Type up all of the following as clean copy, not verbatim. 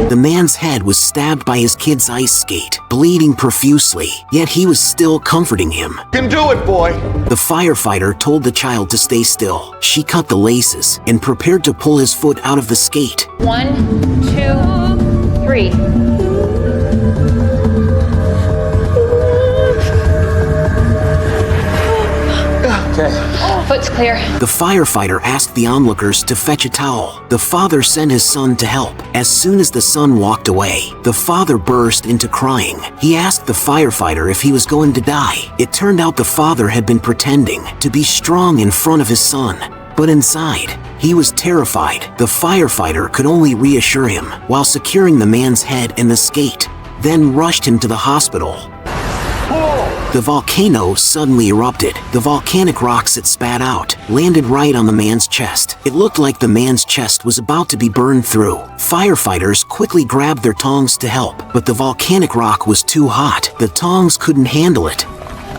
The man's head was stabbed by his kid's ice skate, bleeding profusely, yet he was still comforting him. Can do it, boy. The firefighter told the child to stay still. She cut the laces and prepared to pull his foot out of the skate. 1, 2, 3. Foot's clear. The firefighter asked the onlookers to fetch a towel. The father sent his son to help. As soon as the son walked away, the father burst into crying. He asked the firefighter if he was going to die. It turned out the father had been pretending to be strong in front of his son, but inside, he was terrified. The firefighter could only reassure him while securing the man's head in the skate, then rushed him to the hospital. The volcano suddenly erupted. The volcanic rocks it spat out landed right on the man's chest. It looked like the man's chest was about to be burned through. Firefighters quickly grabbed their tongs to help, but the volcanic rock was too hot. The tongs couldn't handle it.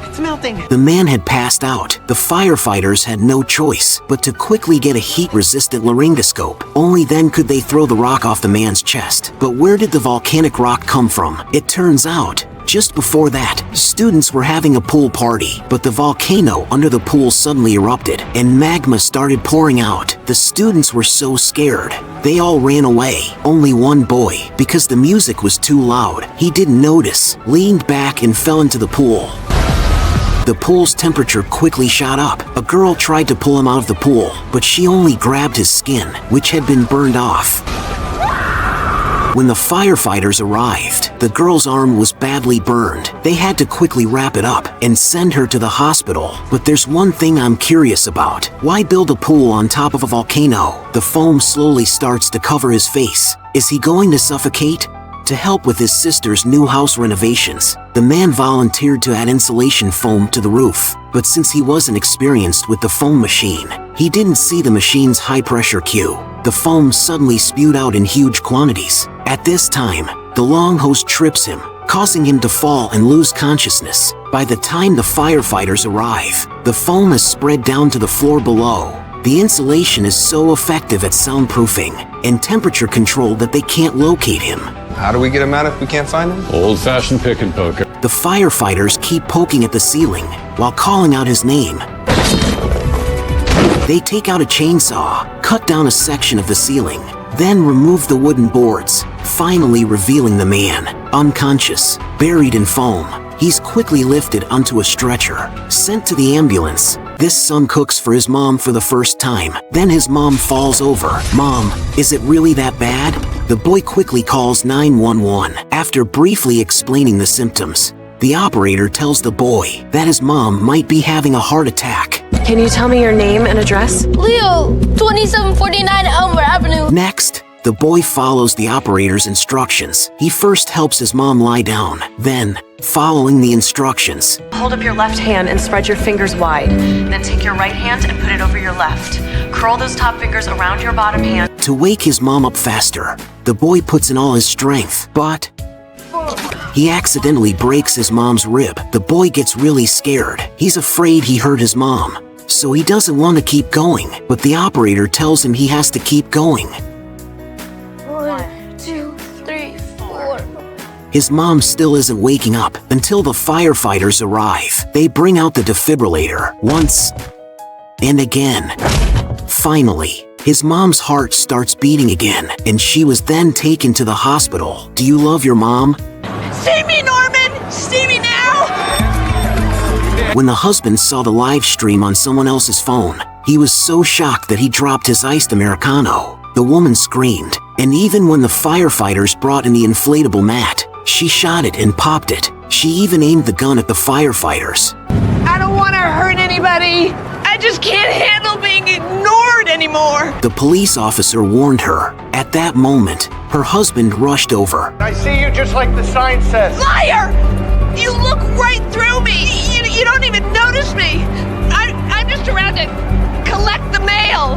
It's melting. The man had passed out. The firefighters had no choice but to quickly get a heat-resistant laryngoscope. Only then could they throw the rock off the man's chest. But where did the volcanic rock come from? It turns out, just before that, students were having a pool party, but the volcano under the pool suddenly erupted, and magma started pouring out. The students were so scared, they all ran away. Only one boy, because the music was too loud, he didn't notice, leaned back and fell into the pool. The pool's temperature quickly shot up. A girl tried to pull him out of the pool, but she only grabbed his skin, which had been burned off. When the firefighters arrived, the girl's arm was badly burned. They had to quickly wrap it up and send her to the hospital. But there's one thing I'm curious about. Why build a pool on top of a volcano? The foam slowly starts to cover his face. Is he going to suffocate? To help with his sister's new house renovations, the man volunteered to add insulation foam to the roof. But since he wasn't experienced with the foam machine, he didn't see the machine's high-pressure cue. The foam suddenly spewed out in huge quantities. At this time, the long hose trips him, causing him to fall and lose consciousness. By the time the firefighters arrive, the foam has spread down to the floor below. The insulation is so effective at soundproofing and temperature control that they can't locate him. How do we get him out if we can't find him? Old-fashioned pick and poke. The firefighters keep poking at the ceiling while calling out his name. They take out a chainsaw, cut down a section of the ceiling, then remove the wooden boards, finally revealing the man, unconscious, buried in foam. He's quickly lifted onto a stretcher, sent to the ambulance. This son cooks for his mom for the first time. Then his mom falls over. "Mom, is it really that bad?" The boy quickly calls 911. After briefly explaining the symptoms, the operator tells the boy that his mom might be having a heart attack. Can you tell me your name and address? Leo, 2749 Elmer Avenue. Next, the boy follows the operator's instructions. He first helps his mom lie down. Then, following the instructions, Hold up your left hand and spread your fingers wide. Then take your right hand and put it over your left. Curl those top fingers around your bottom hand. to wake his mom up faster, the boy puts in all his strength, but he accidentally breaks his mom's rib. The boy gets really scared. He's afraid he hurt his mom, so he doesn't want to keep going, but the operator tells him he has to keep going. 1, 2, 3, 4. His mom still isn't waking up until the firefighters arrive. They bring out the defibrillator once and again. Finally, his mom's heart starts beating again, and she was then taken to the hospital. Do you love your mom? See me, Norman! See me now! When the husband saw the live stream on someone else's phone, he was so shocked that he dropped his iced Americano. The woman screamed, and even when the firefighters brought in the inflatable mat, she shot it and popped it. She even aimed the gun at the firefighters. I don't want to hurt anybody! I just can't handle being ignored anymore! The police officer warned her. At that moment, her husband rushed over. I see you just like the sign says. Liar! You look right through me! You don't even notice me! I'm just around to collect the mail!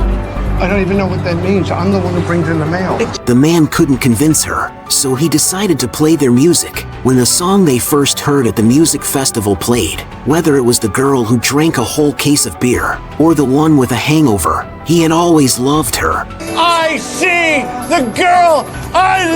I don't even know what that means. I'm the one who brings in the mail. The man couldn't convince her, so he decided to play their music. When the song they first heard at the music festival played, whether it was the girl who drank a whole case of beer, or the one with a hangover, he had always loved her. I see the girl I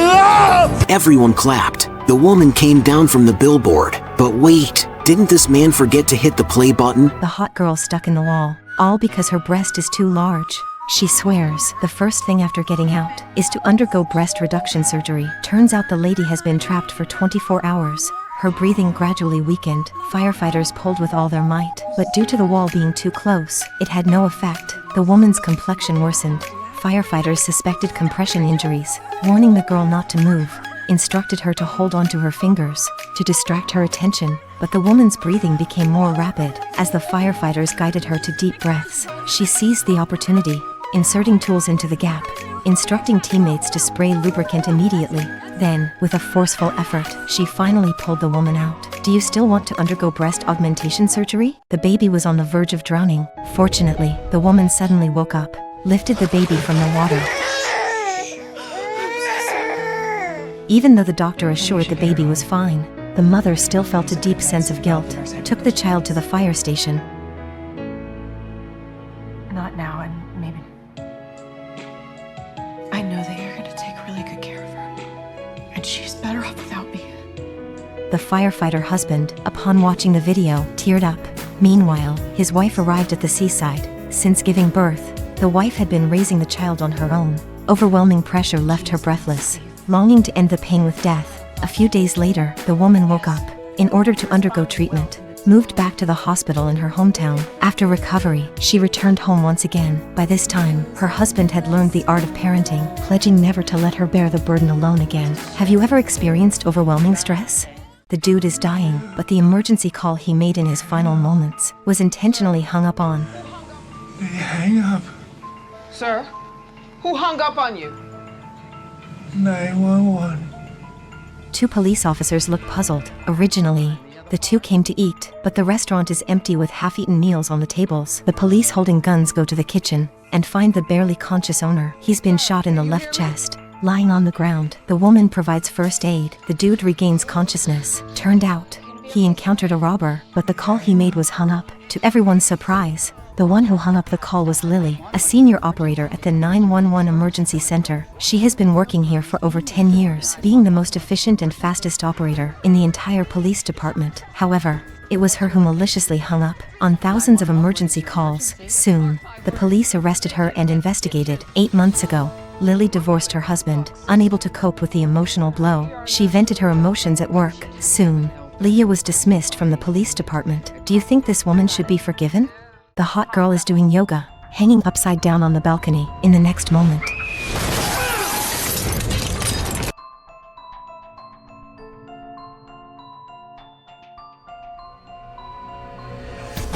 love! Everyone clapped. The woman came down from the billboard. But wait, didn't this man forget to hit the play button? The hot girl stuck in the wall, all because her breast is too large. She swears the first thing after getting out is to undergo breast reduction surgery. Turns out the lady has been trapped for 24 hours. Her breathing gradually weakened. Firefighters pulled with all their might, but due to the wall being too close, it had no effect. The woman's complexion worsened. Firefighters suspected compression injuries, warning the girl not to move, instructed her to hold on to her fingers to distract her attention, but the woman's breathing became more rapid as the firefighters guided her to deep breaths. She seized the opportunity, inserting tools into the gap, instructing teammates to spray lubricant immediately. Then, with a forceful effort, she finally pulled the woman out. Do you still want to undergo breast augmentation surgery? The baby was on the verge of drowning. Fortunately, the woman suddenly woke up, lifted the baby from the water. Even though the doctor assured the baby was fine, the mother still felt a deep sense of guilt, took the child to the fire station. Not now, and maybe. I know that you're gonna take really good care of her. And she's better off without me. The firefighter husband, upon watching the video, teared up. Meanwhile, his wife arrived at the seaside. Since giving birth, the wife had been raising the child on her own. Overwhelming pressure left her breathless, longing to end the pain with death. A few days later, the woman woke up. In order to undergo treatment, moved back to the hospital in her hometown. After recovery, she returned home once again. By this time, her husband had learned the art of parenting, pledging never to let her bear the burden alone again. Have you ever experienced overwhelming stress? The dude is dying, but the emergency call he made in his final moments was intentionally hung up on. Hang up. Sir, who hung up on you? 911. Two police officers look puzzled. Originally, the two came to eat, but the restaurant is empty with half-eaten meals on the tables. The police holding guns go to the kitchen and find the barely conscious owner. He's been shot in the left chest, lying on the ground. The woman provides first aid. The dude regains consciousness. Turned out, he encountered a robber, but the call he made was hung up. To everyone's surprise, the one who hung up the call was Lily, a senior operator at the 911 emergency center. She has been working here for over 10 years, being the most efficient and fastest operator in the entire police department. However, it was her who maliciously hung up on thousands of emergency calls. Soon, the police arrested her and investigated. 8 months ago, Lily divorced her husband, unable to cope with the emotional blow. She vented her emotions at work. Soon, Leah was dismissed from the police department. Do you think this woman should be forgiven? The hot girl is doing yoga, hanging upside down on the balcony. In the next moment,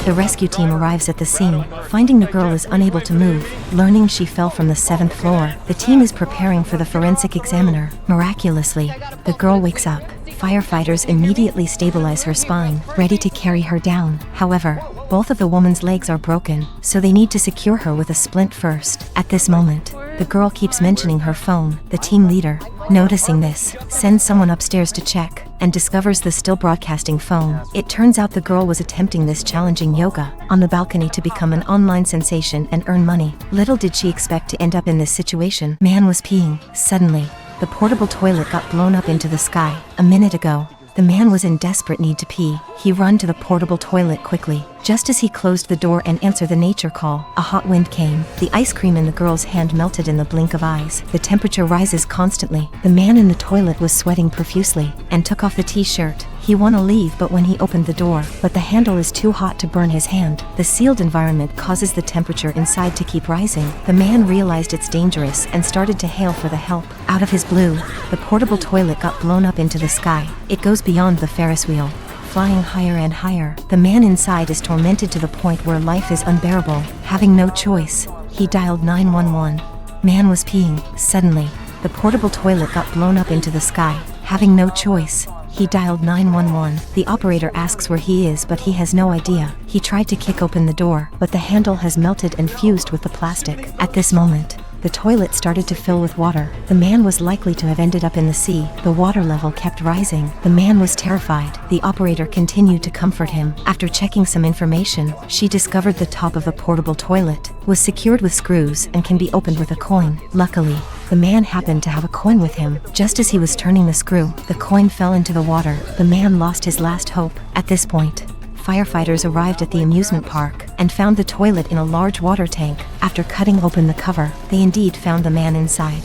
the rescue team arrives at the scene, finding the girl is unable to move. Learning she fell from the 7th floor, the team is preparing for the forensic examiner. Miraculously, the girl wakes up. Firefighters immediately stabilize her spine, ready to carry her down. However, both of the woman's legs are broken, so they need to secure her with a splint first. At this moment, the girl keeps mentioning her phone. The team leader, noticing this, sends someone upstairs to check and discovers the still broadcasting phone. It turns out the girl was attempting this challenging yoga on the balcony to become an online sensation and earn money. Little did she expect to end up in this situation. Man was peeing. Suddenly, the portable toilet got blown up into the sky. A minute ago, the man was in desperate need to pee. He ran to the portable toilet quickly. Just as he closed the door and answered the nature call, a hot wind came. The ice cream in the girl's hand melted in the blink of eyes. The temperature rises constantly. The man in the toilet was sweating profusely and took off the t-shirt. He wanted to leave, but when he opened the door, but the handle is too hot to burn his hand. The sealed environment causes the temperature inside to keep rising. The man realized it's dangerous and started to hail for the help. Out of his blue, the portable toilet got blown up into the sky. It goes beyond the Ferris wheel, flying higher and higher. The man inside is tormented to the point where life is unbearable. Having no choice, he dialed 911. Man was peeing. Suddenly, the portable toilet got blown up into the sky. Having no choice, He dialed 911. The operator asks where he is, but he has no idea. He tried to kick open the door, but the handle has melted and fused with the plastic. At this moment, the toilet started to fill with water. The man was likely to have ended up in the sea. The water level kept rising. The man was terrified. The operator continued to comfort him. After checking some information, she discovered the top of the portable toilet was secured with screws and can be opened with a coin. Luckily, the man happened to have a coin with him. Just as he was turning the screw, the coin fell into the water. The man lost his last hope. At this point, firefighters arrived at the amusement park and found the toilet in a large water tank. After cutting open the cover, they indeed found the man inside.